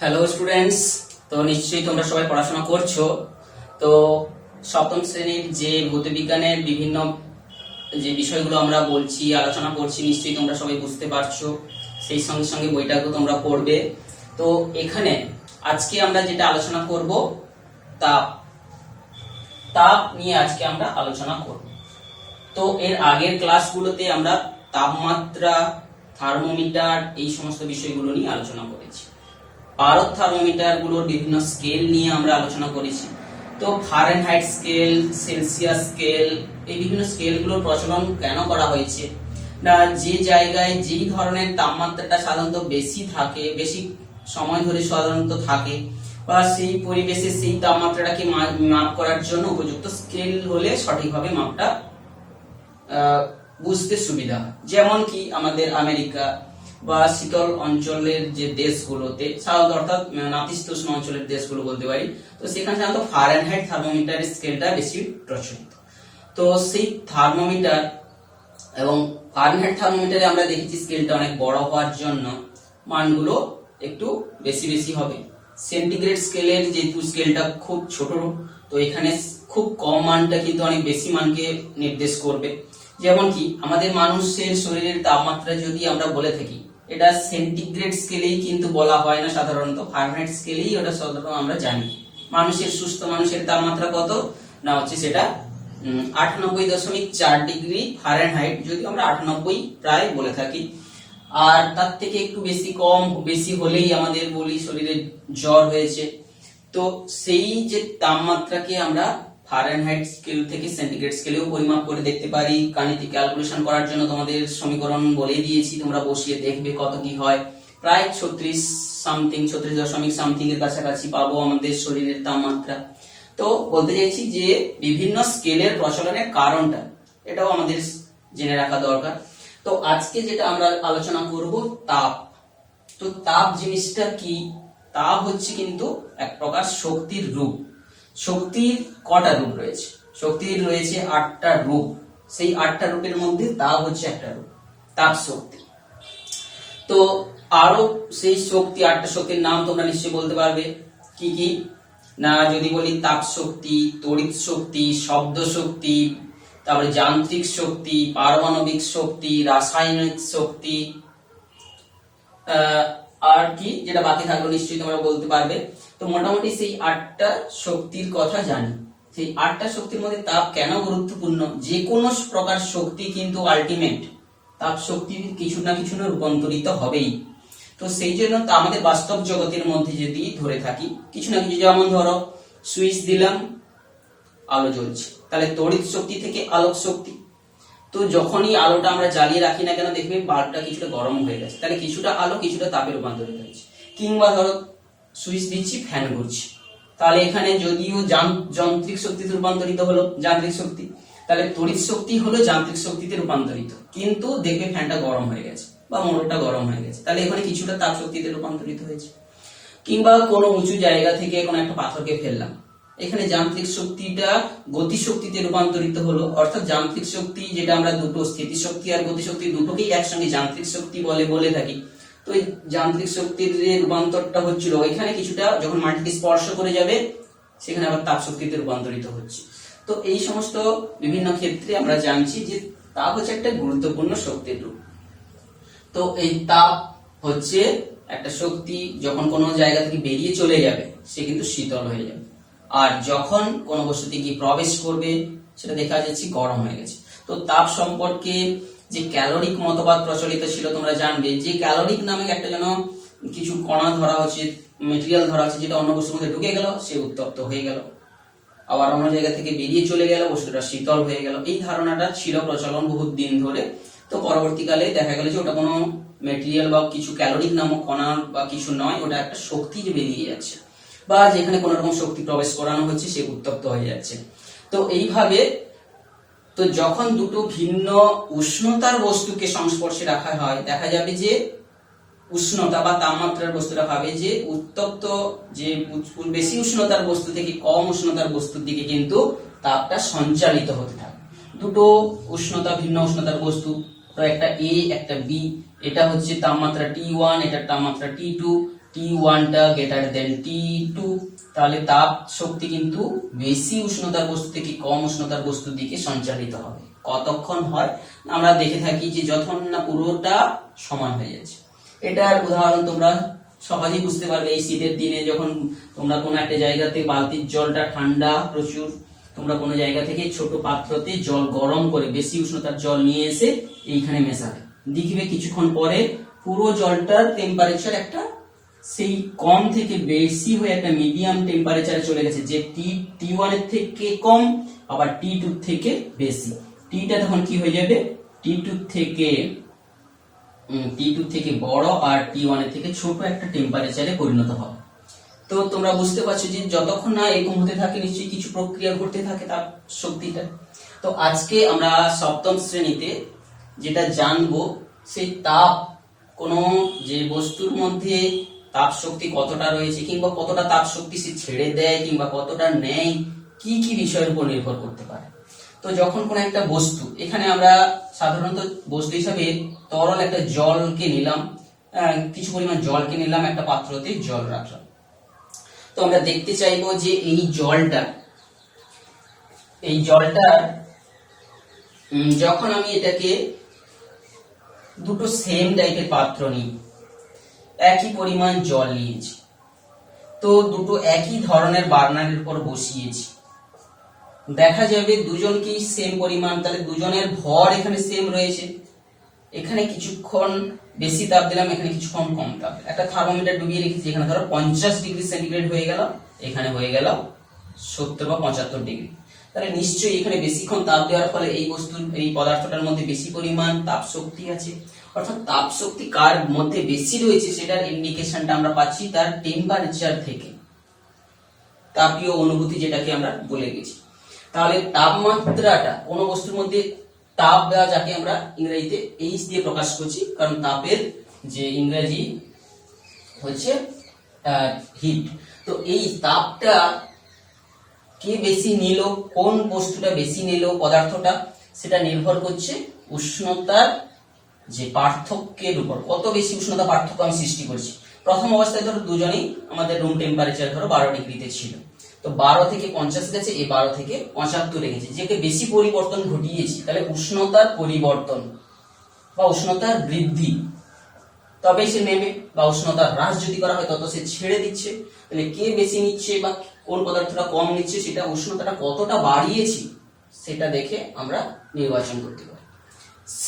Hello students, তো নিশ্চয়ই তোমরা সবাই পড়াশোনা করছো। তো সপ্তম শ্রেণীর যে ভৌতবিজ্ঞানের বিভিন্ন যে বিষয়গুলো আমরা বলছি, আলোচনা করছি, নিশ্চয়ই তোমরা সবাই বুঝতে পারছো। সেই সঙ্গে সঙ্গে বইটাকেও তোমরা পড়বে। তো এখানে আজকে আমরা যেটা আলোচনা করব, তাপ তাপ নিয়ে আজকে আমরা আলোচনা করব। তো এর আগের ক্লাসগুলোতে আমরা তাপমাত্রা, থার্মোমিটার, এই সমস্ত বিষয়গুলো নিয়ে আলোচনা করেছি। পারদ থার্মোমিটার গুলোর বিভিন্ন স্কেল নিয়ে আমরা আলোচনা করেছি। তো ফারেনহাইট স্কেল, সেলসিয়াস স্কেল, এই বিভিন্ন স্কেলগুলোর প্রচলন কেন করা হয়েছে না, যে জায়গায় যেই ধরনের তাপমাত্রাটা সাধারণত বেশি থাকে, বেশি সময় ধরে সাধারণত থাকে, বা সেই পরিবেশে সেই তাপমাত্রাটাকে মাপ করার জন্য উপযুক্ত স্কেল হলে সঠিকভাবে মাপটা বুঝতে সুবিধা হয়। যেমন কি আমাদের আমেরিকা বা শীতল অঞ্চলের যে দেশগুলোতে, সাধারণত অর্থাৎ নাতিশীতোষ্ণ অঞ্চলের দেশগুলো বলতে পারি, তো সেখানে সাধারণত ফারেনহাইট থার্মোমিটারের স্কেলটা বেশি প্রচলিত। তো সেই থার্মোমিটার এবং ফারেনহাইট থার্মোমিটারে আমরা দেখেছি স্কেলটা অনেক বড় হওয়ার জন্য মানগুলো একটু বেশি বেশি হবে। সেন্টিগ্রেড স্কেলের যেহেতু স্কেলটা খুব ছোট, তো এখানে খুব কম মানটা কিন্তু অনেক বেশি মানকে নির্দেশ করবে। যেমন কি আমাদের মানুষের শরীরের তাপমাত্রা যদি আমরা বলে থাকি, এটা সেন্টিগ্রেড স্কেলেই কিন্তু বলা হয় না, সাধারণত ফারেনহাইট স্কেলেই ওটা সাধারণত আমরা জানি। মানুষের সুস্থ মানুষের তাপমাত্রা কত না, হচ্ছে সেটা 98.4 ডিগ্রি ফারেনহাইট, যদি আমরা 98 প্রায় বলে থাকি। আর তার থেকে একটু বেশি কম বেশি হলেই আমাদের বলি শরীরে জ্বর হয়েছে। তো সেই যে তাপমাত্রাকে আমরা ফারেনহাইট স্কেল থেকে সেন্টিগ্রেড স্কেলেও পরিমাপ করে দেখতে পারি। গাণিতিক ক্যালকুলেশন করার জন্য তোমাদের সমীকরণ বলে দিয়েছি, তোমরা বসিয়ে দেখবে কত কি হয়। প্রায় 36 এর কাছাকাছি পাবো আমাদের শরীরের তাপমাত্রা। তো বলতে চাইছি যে বিভিন্ন স্কেলের প্রচলনের কারণটা, এটাও আমাদের জেনে রাখা দরকার। তো আজকে যেটা আমরা আলোচনা করব, তাপ। তো তাপ জিনিসটা কি? তাপ হচ্ছে কিন্তু এক প্রকার শক্তির রূপ। শক্তির কটা রূপ রয়েছে? শক্তির রয়েছে 8টা রূপ। সেই 8টা রূপের মধ্যে তাপ হচ্ছে একটা রূপ, তাপ শক্তি। তো আরো সেই শক্তি, 8টা শক্তির নাম তোমরা নিশ্চয়ই বলতে পারবে। কি কি না, যদি বলি তাপ শক্তি, তড়িৎ শক্তি, শব্দ শক্তি, তারপরে যান্ত্রিক শক্তি, পারমাণবিক শক্তি, রাসায়নিক শক্তি, আর কি যেটা বাকি থাকলো নিশ্চয়ই তোমরা বলতে পারবে। তো মোটামুটি সেই 8টা শক্তির কথা জানি। সেই 8টা শক্তির মধ্যে তাপ কেন গুরুত্বপূর্ণ? যে কোনো প্রকার শক্তি কিন্তু আলটিমেট তাপ শক্তির কিছু না কিছু রূপান্তরিত হবেই। তো সেই জন্য আমাদের বাস্তব জগতের মধ্যে যদি ধরে থাকি কিছু না কিছু, যেমন ধরো সুইচ দিলাম, আলো জ্বলছে, তাহলে তড়িৎ শক্তি থেকে আলোক শক্তি। তো যখনই আলোটা আমরা জ্বালিয়ে রাখি না কেন, দেখবে বাল্বটা কিছুটা গরম হয়ে গেছে, তাহলে কিছুটা আলো কিছুটা তাপে রূপান্তরিত হয়েছে। কিংবা ধরো সুইচ দিচ্ছি, ফ্যান ঘুরছে, তাহলে এখানে যদিও যান্ত্রিক শক্তিতে রূপান্তরিত হলো, যান্ত্রিক শক্তি, তাহলে তড়িৎ শক্তি হলো যান্ত্রিক শক্তিতে রূপান্তরিত, কিন্তু দেখবে ফ্যানটা গরম হয়ে গেছে বা মোটরটা গরম হয়ে গেছে, তাহলে এখানে কিছুটা তাপ শক্তিতে রূপান্তরিত হয়েছে। কিংবা কোনো উঁচু জায়গা থেকে কোনো একটা পাথরকে ফেললাম, এখানে যান্ত্রিক শক্তিটা গতি শক্তিতে রূপান্তরিত হলো। অর্থাৎ যান্ত্রিক শক্তি যেটা আমরা দুটো, স্থিতি শক্তি আর গতি শক্তি, দুটোকেই একসঙ্গে যান্ত্রিক শক্তি বলে থাকি। তো এই যান্ত্রিক শক্তির যে রূপান্তরটা হচ্ছিল, এখানে কিছুটা যখন মাটিকে স্পর্শ করে যাবে, সেখানে আবার তাপ শক্তিতে রূপান্তরিত হচ্ছে। তো এই সমস্ত বিভিন্ন ক্ষেত্রে আমরা জানছি যে তাপ হচ্ছে একটা গুরুত্বপূর্ণ শক্তির রূপ। তো এই তাপ হচ্ছে একটা শক্তি, যখন কোনো জায়গা থেকে বেরিয়ে চলে যাবে সে কিন্তু শীতল হয়ে যাবে, আর যখন কোনো বস্তুতে গিয়ে প্রবেশ করবে সেটা দেখা যাচ্ছে গরম হয়ে গেছে। তো তাপ সম্পর্কে যে ক্যালোরিক মতবাদ প্রচলিত ছিল, তোমরা জানবে যে ক্যালোরিক নামে একটা যেন কিছু কণা ধরা হচ্ছে, মেটেরিয়াল ধরা হচ্ছে, যেটা অন্য বস্তুর মধ্যে ঢুকে গেল, সে উত্তপ্ত হয়ে গেল, আবার অন্য জায়গা থেকে বেরিয়ে চলে গেল, বস্তুটা শীতল হয়ে গেল। এই ধারণাটা ছিল প্রচলন বহুত দিন ধরে। তো পরবর্তীকালে দেখা গেল যে ওটা কোনো মেটেরিয়াল বা কিছু ক্যালোরিক নামক কণা বা কিছু নয়, ওটা একটা শক্তি যে বেরিয়ে যাচ্ছে, বা যেখানে কোনো রকম শক্তি প্রবেশ করানো হচ্ছে সে উত্তপ্ত হয়ে যাচ্ছে। তো এইভাবে তো যখন দুটো ভিন্ন উষ্ণতার বস্তুকে সংস্পর্শে রাখা হয়, দেখা যাবে যে উষ্ণতা বা তাপমাত্রার বস্তুটা ভাবে যে উত্তপ্ত, যে বেশি উষ্ণতার বস্তু থেকে কম উষ্ণতার বস্তুর দিকে কিন্তু তাপটা সঞ্চালিত হতে থাকে। দুটো উষ্ণতা, ভিন্ন উষ্ণতার বস্তু, একটা এ একটা বি, এটা হচ্ছে তাপমাত্রা T1, এটা তাপমাত্রা T2, T1 টা গ্রেটার দেন T2, তাহলে তাপ শক্তি কিন্তু বেশি উষ্ণতার বস্তু থেকে কম উষ্ণতার বস্তুর দিকে সঞ্চালিত হবে। কতক্ষণ হয় আমরা দেখে থাকি যে যখন না পুরোটা সমান হয়ে যাচ্ছে। এটার উদাহরণ তোমরা সহজেই বুঝতে পারবে। এই শীতের দিনে যখন তোমরা কোনো একটা জায়গাতে বালতির জলটা ঠান্ডা প্রচুর, তোমরা কোনো জায়গা থেকে ছোট পাত্রতে জল গরম করে বেশি উষ্ণতার জল নিয়ে এসে এইখানে মেশাবে, দেখবে কিছুক্ষণ পরে পুরো জলটার টেম্পারেচার একটা সেই কম থেকে বেশি হয়ে একটা মিডিয়াম টেম্পারেচারে চলে গেছে, যে T1 এর থেকে কম আবার T2 থেকে বেশি। টিটা তখন কি হয়ে যাবে, T2 থেকে বড় আর T1 এর থেকে ছোট একটা টেম্পারেচারে পরিণত হবে। তো তোমরা বুঝতে পারছো যে যতক্ষণ না এরকম হতে থাকে নিশ্চয়ই কিছু প্রক্রিয়া ঘটতে থাকে তাপ শক্তিটা। তো আজকে আমরা সপ্তম শ্রেণীতে যেটা জানবো সেই তাপ, কোন যে বস্তুর মধ্যে তাপ শক্তি কতটা রয়েছে কিংবা কতটা তাপ শক্তি সে ছেড়ে দেয় কিংবা কতটা নেয়, কি কি বিষয়ের উপর নির্ভর করতে পারে। তো যখন কোন একটা বস্তু, এখানে আমরা সাধারণত বস্তু হিসাবে তরল একটা জলকে নিলাম, কিছু পরিমাণ জলকে নিলাম, একটা পাত্রতে জল রাখলাম। তো আমরা দেখতে চাইবো যে এই জলটা যখন আমি এটাকে দুটো সেম টাইপের পাত্র নিই, একই পরিমাণ জল নিয়েছি, তো দুটো একই ধরনের বার্নারের উপর বসিয়েছি, দেখা যাবে দুজনকেই সেম পরিমাণ, তাহলে দুজনের ভর এখানে সেম রয়েছে। এখানে কিছুক্ষণ বেশি তাপ দিলাম, এখানে কিছুক্ষণ কম তাপ। একটা থার্মোমিটার ডুবিয়ে রেখেছি, এখানে ধরো 50 ডিগ্রি সেন্টিগ্রেড হয়ে গেল, এখানে হয়ে গেল 70 বা 75 ডিগ্রি। তাহলে নিশ্চয়ই এখানে বেশিক্ষণ তাপ দেওয়ার ফলে এই বস্তুর, এই পদার্থটার মধ্যে বেশি পরিমাণ তাপ শক্তি আছে। অর্থাৎ তাপ শক্তি কার মধ্যে বেশি রয়েছে সেটার ইন্ডিকেশনটা আমরা পাচ্ছি তার টেম্পারেচার থেকে, তাপীয় অনুভূতি যেটাকে আমরা বলে গেছি। তাহলে তাপমাত্রাটা কোন বস্তুর মধ্যে তাপ দেওয়া, যাকে আমরা ইংরেজিতে H দিয়ে প্রকাশ করছি, কারণ তাপের যে ইংরেজি হচ্ছে হিট। তো এই তাপটা কে বেশি নিল, কোন বস্তুটা বেশি নিল পদার্থটা, সেটা নির্ভর করছে উষ্ণতার যে পার্থক্যের উপর। কত বেশি উষ্ণতা পার্থক্য আমি সৃষ্টি করছি। প্রথম অবস্থায় ধরো দুজনেই আমাদের রুম টেম্পারেচার ধরো 12 ডিগ্রিতে ছিল, তো 12 থেকে 50 গেছে, এই 12 থেকে 75 গেছে, যেকে বেশি পরিবর্তন ঘটিয়েছি। তাহলে উষ্ণতার পরিবর্তন বা উষ্ণতার বৃদ্ধি, তবে সে নেমে, বা উষ্ণতা হ্রাস যদি করা হয় তত সে ছেড়ে দিচ্ছে। তাহলে কে বেশি নিচ্ছে বা কোন পদার্থটা কম নিচ্ছে, সেটা উষ্ণতাটা কতটা বাড়িয়েছি সেটা দেখে আমরা নির্বাচন করতে পারি।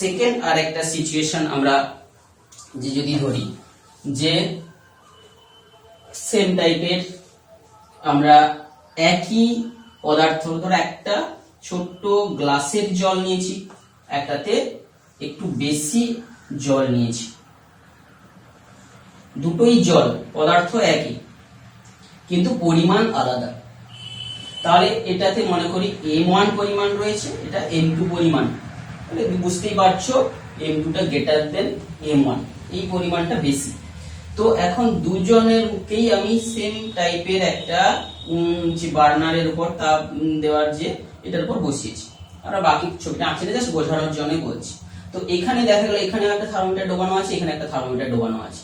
সেকেন্ড আর একটা সিচুয়েশন আমরা যে যদি ধরি, যে সেম টাইপের আমরা একই পদার্থ, ধরো একটা ছোট্ট গ্লাসের জল নিয়েছি, একটাতে একটু বেশি জল নিয়েছি, দুটোই জল, পদার্থ একই কিন্তু পরিমাণ আলাদা। তাহলে এটাতে মনে করি M1 পরিমাণ রয়েছে, এটা M2 পরিমাণ, তাহলে বুঝতেই পারছো M2 টা গ্রেটার দেন M1, এই পরিমাণটা বেশি। তো এখন দুজনেরকেই আমি সেম টাইপের একটা যে বার্নারের উপর তাপ দেওয়ার যে এটার উপর বসিয়েছি। আমরা বাকি ছবিটা আঁকছি না, জাস্ট বোঝানোর জন্যই বলছি। তো এখানে দেখা গেল এখানে একটা থার্মোমিটার ডোবানো আছে, এখানে একটা থার্মোমিটার ডোবানো আছে,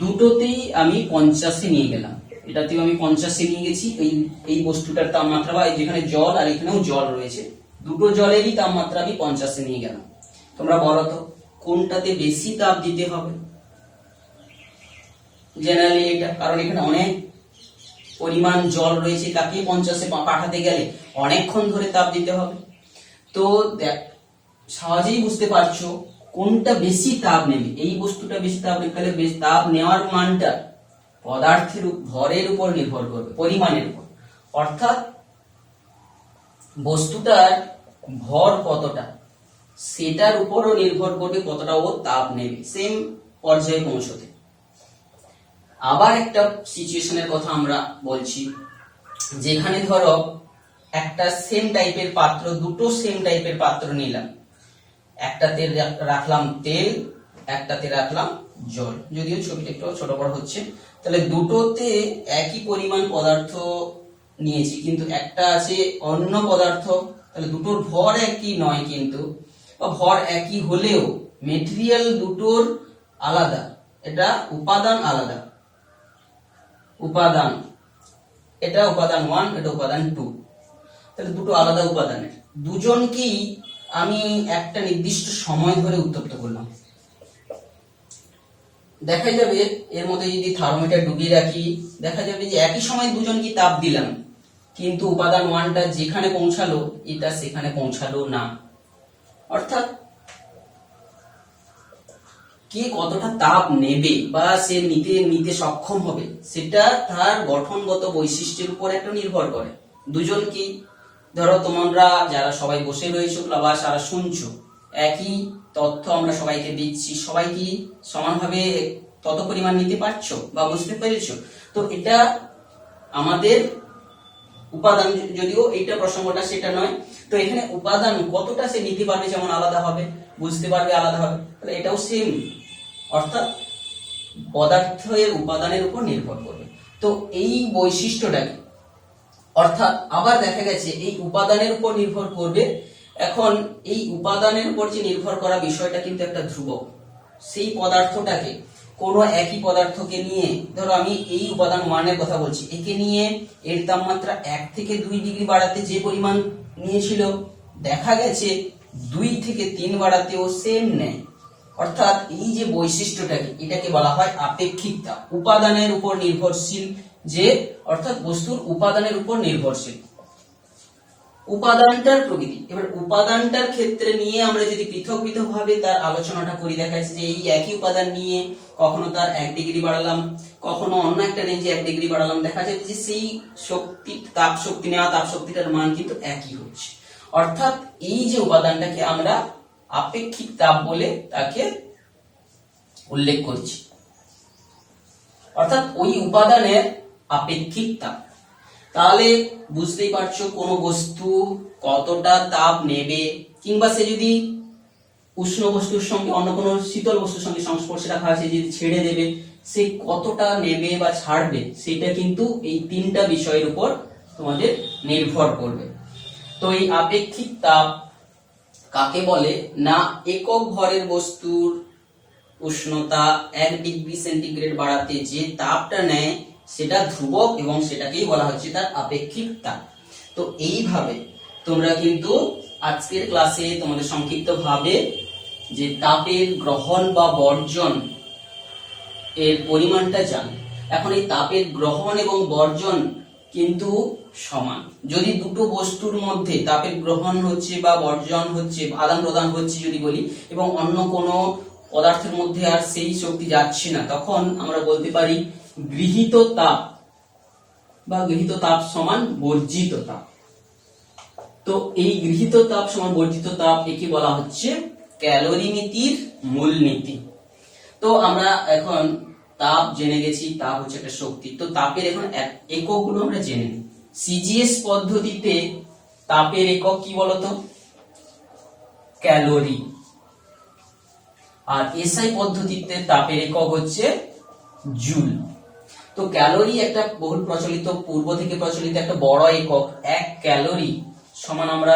দুটোতেই আমি 50 নিয়ে গেলাম, এটাতেও আমি 50 নিয়ে গেছি। এই বস্তুটার তাপমাত্রা, বা যেখানে জল আর এখানেও জল রয়েছে, দুটো জলেরই তাপমাত্রা আমি 50 নিয়ে গেলাম। তোমরা বলো তো কোনটাতে বেশি তাপ দিতে হবে? জেনারেলি এটা, কারণ এখানে অনেক পরিমাণ জল রয়েছে, তাকে 50 পাঠাতে গেলে অনেকক্ষণ ধরে তাপ দিতে হবে। তো সহজেই বুঝতে পারছো কোনটা বেশি তাপ নেবে, এই বস্তুটা বেশি তাপ নেবে। তাহলে তাপ নেওয়ার মানটা পদার্থের ভরের উপর নির্ভর করবে, পরিমাণের উপর। অর্থাৎ বস্তুটার ভর কতটা সেটার উপরও নির্ভর করবে কতটা ও তাপ নেবে সেম পর্যায়ে পৌঁছতে। আবার একটা সিচুয়েশনের কথা আমরা বলছি, যেখানে ধরো একটা সেম টাইপের পাত্র, দুটো সেম টাইপের পাত্র নিলাম, একটাতে রাখলাম তেল, একটাতে রাখলাম জল, যদিও ছবিটা একটু ছোট বড় হচ্ছে। তাহলে দুটোতে একই পরিমাণ পদার্থ নিয়েছি, কিন্তু একটা আছে অন্য পদার্থ, তাহলে দুটোর ভর একই নয়, কিন্তু ভর একই হলেও মেটেরিয়াল দুটোর আলাদা, এটা উপাদান আলাদা। উপাদান, এটা উপাদান 1, এটা উপাদান 2, তাহলে দুটো আলাদা উপাদানের দুজনকেই আমি একটা নির্দিষ্ট সময় ধরে উত্তপ্ত করলাম। দেখা যাবে এর মধ্যে যদি থার্মোমিটার ডুবিয়ে রাখি, দেখা যাবে যে একই সময় দুজনকে তাপ দিলাম, কিন্তু উপাদান 1টা যেখানে পৌঁছালো এটা সেখানে পৌঁছালো না। অর্থাৎ কে কতটা তাপ নেবে বা সে নিতে সক্ষম হবে সেটা তার গঠনগত বৈশিষ্ট্যের উপর একটা নির্ভর করে। দুজনকে ধরো তোমরা যারা সবাই বসে রয়েছো বা সারা শুনছো, একই তথ্য আমরা সবাইকে দিচ্ছি, সবাই কি সমানভাবে তত পরিমাণ নিতে পারছো বা বুঝতে পেরেছো? তো এটা আমাদের উপাদান, যদিও এইটা প্রসঙ্গটা সেটা নয়, তো এখানে উপাদান কতটা সে নিতে পারবে যেমন আলাদা হবে, বুঝতে পারবে আলাদা হবে, তাহলে এটাও সেম, অর্থাৎ পদার্থের উপাদানের উপর নির্ভর করবে। তো এই বৈশিষ্ট্যটাকে, অর্থাৎ আবার দেখা গেছে এই উপাদানের উপর নির্ভর করবে। এখন এই উপাদানের উপর যে নির্ভর করা বিষয়টা কিন্তু একটা ধ্রুবক। সেই পদার্থটাকে কোনো একই পদার্থকে নিয়ে, ধরো আমি এই উপাদান 1 এর কথা বলছি, একে নিয়ে এর তাপমাত্রা 1 থেকে 2 ডিগ্রি বাড়াতে যে পরিমাণ নিয়েছিল, দেখা গেছে 2 থেকে 3 বাড়াতেও সেম নেয়। অর্থাৎ এই যে বৈশিষ্ট্যটাকে, এটাকে বলা হয় আপেক্ষিক তাপ, উপাদানের উপর নির্ভরশীল যে, অর্থাৎ বস্তুর উপাদানের উপর নির্ভরশীল। উপাদানটার প্রকৃতি, এবার উপাদানটার ক্ষেত্রে নিয়ে আমরা যদি পৃথক পৃথক ভাবে তার আলোচনাটা করি, দেখা যাচ্ছে যে এই একই উপাদান নিয়ে কখনো তার 1 ডিগ্রি বাড়ালাম, কখনো অন্য একটা রেঞ্জে 1 ডিগ্রি বাড়ালাম, দেখা যাচ্ছে যে সেই শক্তি, তাপ শক্তি নেওয়া তাপ শক্তিটার মান কিন্তু একই হচ্ছে। অর্থাৎ এই যে উপাদানটাকে আমরা আপেক্ষিক তাপ বলে তাকে উল্লেখ করছি, অর্থাৎ ওই উপাদানের আপেক্ষিক তাপ। তাহলে বুঝতেই পারছো কোন বস্তু কতটা তাপ নেবে, কিংবা সে যদি উষ্ণ বস্তুর সঙ্গে অন্য কোনো শীতল বস্তুর সঙ্গে সংস্পর্শে রাখা আছে, যদি ছেড়ে দেবে সে কতটা নেবে বা ছাড়বে, সেটা কিন্তু এই 3টা বিষয়ের উপর তোমাদের নির্ভর করবে। তো এই আপেক্ষিক তাপ কাকে বলে না, একক ভরের বস্তুর উষ্ণতা 1 ডিগ্রি সেন্টিগ্রেড বাড়াতে যে তাপটা নেয় সেটা ধ্রুবক এবং সেটাকেই বলা হচ্ছে তার আপেক্ষিক তাপ। তো এইভাবে তোমরা কিন্তু আজকের ক্লাসে তোমাদের সংক্ষিপ্ত ভাবে যে তাপের গ্রহণ বা বর্জন এর পরিমাণটা জানো। এখন এই তাপের গ্রহণ এবং বর্জন কিন্তু সমান। যদি দুটো বস্তুর মধ্যে তাপের গ্রহণ হচ্ছে বা বর্জন হচ্ছে, আদান প্রদান হচ্ছে যদি বলি, এবং অন্য কোনো পদার্থের মধ্যে আর সেই শক্তি যাচ্ছে না, তখন আমরা বলতে পারি গৃহীত তাপ বা গৃহীত তাপ সমান বর্জিত তাপ। তো এই গৃহীত তাপ সমান বর্জিত তাপ, একে বলা হচ্ছে ক্যালোরিমিতির মূলনীতি। তো আমরা এখন তাপ জেনে গেছি, তাপ হচ্ছে একটা শক্তি। তো তাপের এখন এককগুলো আমরা জেনে নিই। সিজিএস পদ্ধতিতে তাপের একক কি বলতো? ক্যালোরি। আর এসআই পদ্ধতিতে তাপের একক হচ্ছে জুল। তো ক্যালোরি একটা বহুল প্রচলিত, পূর্ব থেকে প্রচলিত একটা বড় একক। 1 ক্যালোরি সমান আমরা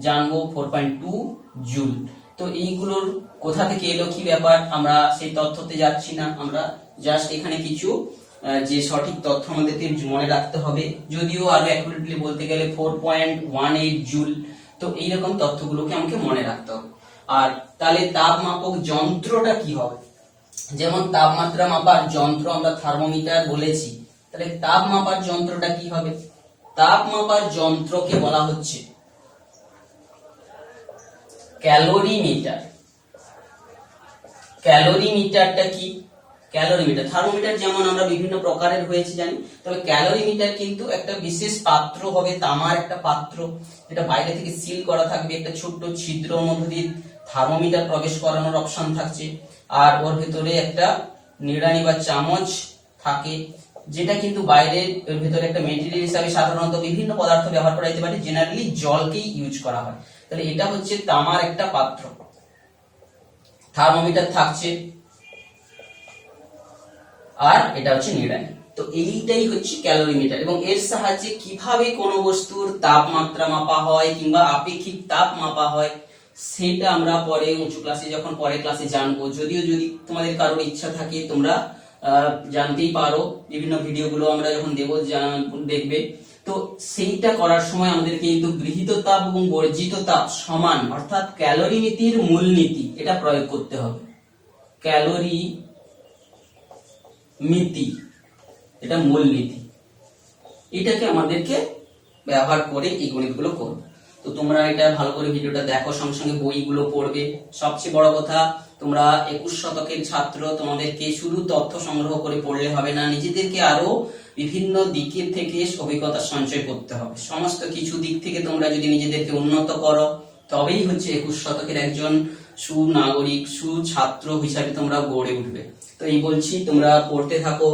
জানবো 4.2 জুল। তো এইগুলোর কোথা থেকে এলো, কি ব্যাপার, আমরা সেই তথ্যতে যাচ্ছি না, আমরা জাস্ট এখানে কিছু যে সঠিক তথ্য আমাদেরকে মনে রাখতে হবে, যদিও আরো অ্যাকুরেটলি বলতে গেলে 4.18 জুল। তো এইরকম তথ্যগুলোকে আমাকে মনে রাখতে হবে। আর তাহলে তাপমাপক যন্ত্রটা কি হবে? যেমন তাপমাত্রা মাপার যন্ত্র আমরা থার্মোমিটার বলেছি, তাহলে তাপ মাপার যন্ত্রটা কি হবে? তাপ মাপার যন্ত্রকে বলা হচ্ছে ক্যালোরিমিটার। ক্যালোরিমিটারটা কি? ক্যালোরিমিটার, থার্মোমিটার যেমন আমরা বিভিন্ন প্রকারের হয়েছে জানি, তবে ক্যালোরিমিটার কিন্তু একটা বিশেষ পাত্র হবে, তামার একটা পাত্র, যেটা বাইরে থেকে সিল করা থাকবে, একটা ছোট্ট ছিদ্রের মধ্যে দিয়ে থার্মোমিটার প্রবেশ করানোর অপশন থাকছে, আর ওর ভেতরে একটা নিড়ানি বা চামচ থাকে, যেটা কিন্তু বাইরে এর ভেতরে একটা মেটেরিয়াল হিসাবে সাধারণত বিভিন্ন পদার্থ ব্যবহার করা যেতে পারে, জেনারেলি জলকেই ইউজ করা হয়। তাহলে এটা হচ্ছে তামার একটা পাত্র, থার্মোমিটার থাকছে, আর এটা হচ্ছে নিড়ানি। তো এইটাই হচ্ছে ক্যালোরিমিটার। এবং এর সাহায্যে কিভাবে কোনো বস্তুর তাপমাত্রা মাপা হয় কিংবা আপেক্ষিক তাপ মাপা হয় সেটা আমরা পরে উঁচু ক্লাসে যখন পরের ক্লাসে জানবো। যদিও যদি তোমাদের কারোর ইচ্ছা থাকে তোমরা জানতেই পারো, বিভিন্ন ভিডিওগুলো আমরা যখন দেবো দেখবে। তো সেইটা করার সময় আমাদের কিন্তু গৃহীত তাপ এবং বর্জিত তাপ সমান, অর্থাৎ ক্যালোরি নীতির মূলনীতি এটা প্রয়োগ করতে হবে। ক্যালোরি নীতি এটা মূলনীতি, এটাকে আমাদেরকে ব্যবহার করে এই গণিতগুলো করব। তো তোমরা এটা ভালো করে ভিডিওটা দেখো, সঙ্গে সঙ্গে বইগুলো পড়বে। সবচেয়ে বড় কথা, তোমরা 21 শতকের ছাত্র, তোমাদেরকে শুধু তথ্য সংগ্রহ করে পড়লে হবে না, নিজেদেরকে আরো বিভিন্ন দিকের থেকে অভিজ্ঞতা সঞ্চয় করতে হবে। সমস্ত কিছু দিক থেকে তোমরা যদি নিজেদেরকে উন্নত করো, তবেই হচ্ছে 21 শতকের একজন সুনাগরিক, সুছাত্র হিসাবে তোমরা গড়ে উঠবে। তো এই বলছি, তোমরা পড়তে থাকো।